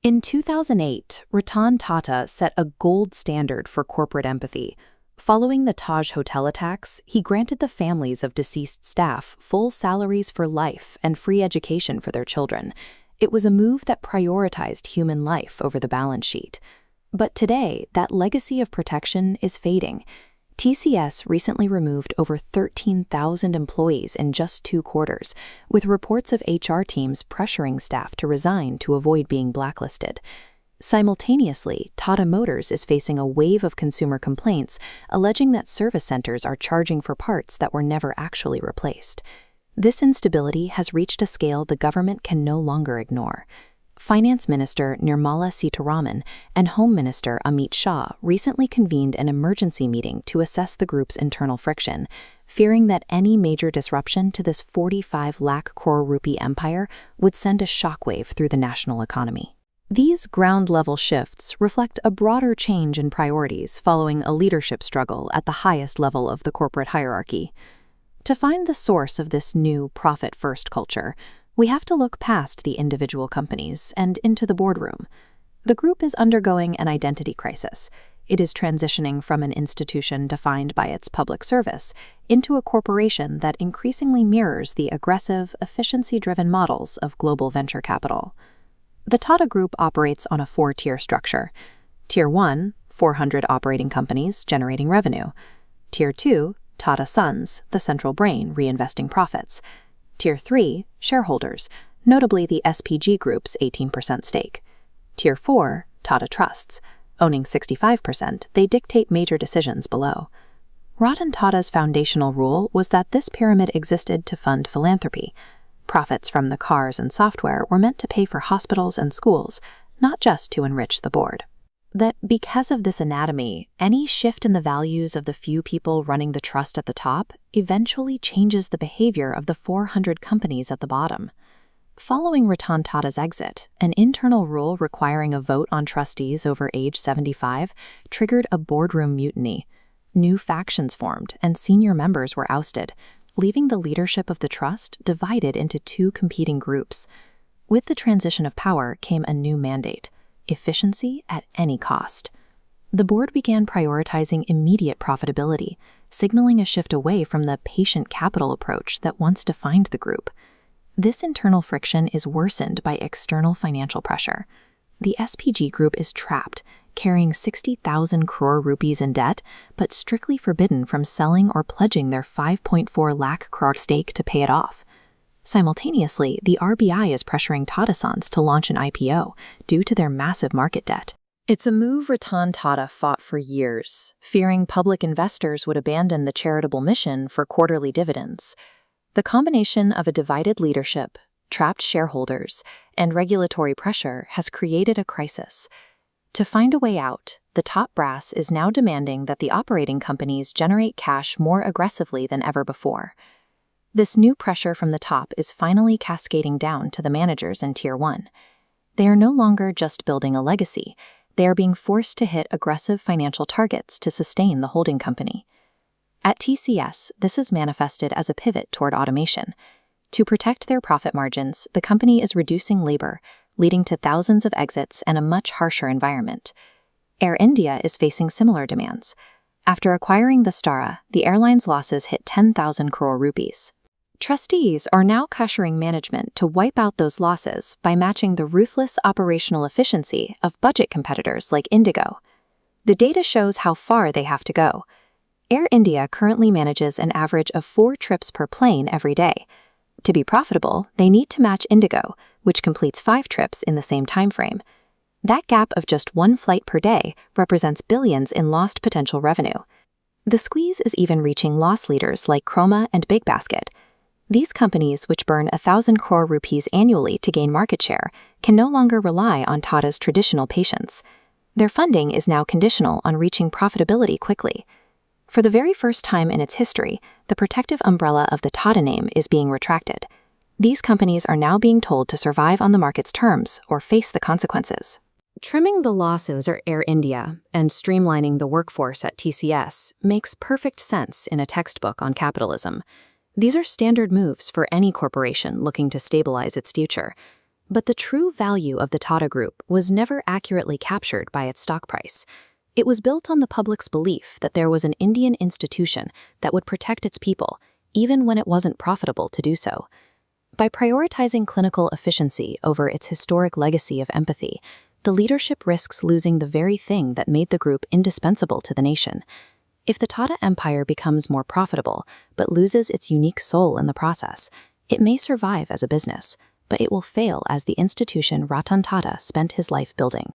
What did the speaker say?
In 2008, Ratan Tata set a gold standard for corporate empathy. Following the Taj Hotel attacks, he granted the families of deceased staff full salaries for life and free education for their children. It was a move that prioritized human life over the balance sheet. But today, that legacy of protection is fading. TCS recently removed over 13,000 employees in just 2 quarters, with reports of HR teams pressuring staff to resign to avoid being blacklisted. Simultaneously, Tata Motors is facing a wave of consumer complaints alleging that service centers are charging for parts that were never actually replaced. This instability has reached a scale the government can no longer ignore. Finance Minister Nirmala Sitharaman and Home Minister Amit Shah recently convened an emergency meeting to assess the group's internal friction, fearing that any major disruption to this 45 lakh crore rupee empire would send a shockwave through the national economy. These ground-level shifts reflect a broader change in priorities following a leadership struggle at the highest level of the corporate hierarchy. To find the source of this new profit-first culture, we have to look past the individual companies and into the boardroom. The group is undergoing an identity crisis. It is transitioning from an institution defined by its public service into a corporation that increasingly mirrors the aggressive, efficiency-driven models of global venture capital. The Tata Group operates on a 4-tier structure. Tier 1, 400 operating companies generating revenue. Tier 2, Tata Sons, the central brain reinvesting profits. Tier 3, shareholders, notably the SPG Group's 18% stake. Tier 4, Tata Trusts. Owning 65%, they dictate major decisions below. Ratan Tata's foundational rule was that this pyramid existed to fund philanthropy. Profits from the cars and software were meant to pay for hospitals and schools, not just to enrich the board. That because of this anatomy, any shift in the values of the few people running the trust at the top eventually changes the behavior of the 400 companies at the bottom. Following Ratan Tata's exit, an internal rule requiring a vote on trustees over age 75 triggered a boardroom mutiny. New factions formed and senior members were ousted, leaving the leadership of the trust divided into 2 competing groups. With the transition of power came a new mandate: efficiency at any cost. The board began prioritizing immediate profitability, signaling a shift away from the patient capital approach that once defined the group. This internal friction is worsened by external financial pressure. The SPG Group is trapped, carrying 60,000 crore rupees in debt, but strictly forbidden from selling or pledging their 5.4 lakh crore stake to pay it off. Simultaneously, the RBI is pressuring Tata Sons to launch an IPO due to their massive market debt. It's a move Ratan Tata fought for years, fearing public investors would abandon the charitable mission for quarterly dividends. The combination of a divided leadership, trapped shareholders, and regulatory pressure has created a crisis. To find a way out, the top brass is now demanding that the operating companies generate cash more aggressively than ever before. This new pressure from the top is finally cascading down to the managers in Tier 1. They are no longer just building a legacy, they are being forced to hit aggressive financial targets to sustain the holding company. At TCS, this is manifested as a pivot toward automation. To protect their profit margins, the company is reducing labor, leading to thousands of exits and a much harsher environment. Air India is facing similar demands. After acquiring the Vistara, the airline's losses hit 10,000 crore rupees. Trustees are now pressuring management to wipe out those losses by matching the ruthless operational efficiency of budget competitors like Indigo. The data shows how far they have to go. Air India currently manages an average of 4 trips per plane every day. To be profitable, they need to match Indigo, which completes 5 trips in the same time frame. That gap of just 1 flight per day represents billions in lost potential revenue. The squeeze is even reaching loss leaders like Chroma and Big Basket. These companies, which burn 1,000 crore rupees annually to gain market share, can no longer rely on Tata's traditional patience. Their funding is now conditional on reaching profitability quickly. For the very first time in its history, the protective umbrella of the Tata name is being retracted. These companies are now being told to survive on the market's terms or face the consequences. Trimming the losses at Air India and streamlining the workforce at TCS makes perfect sense in a textbook on capitalism. These are standard moves for any corporation looking to stabilize its future. But the true value of the Tata Group was never accurately captured by its stock price. It was built on the public's belief that there was an Indian institution that would protect its people, even when it wasn't profitable to do so. By prioritizing clinical efficiency over its historic legacy of empathy, the leadership risks losing the very thing that made the group indispensable to the nation. If the Tata Empire becomes more profitable, but loses its unique soul in the process, it may survive as a business, but it will fail as the institution Ratan Tata spent his life building.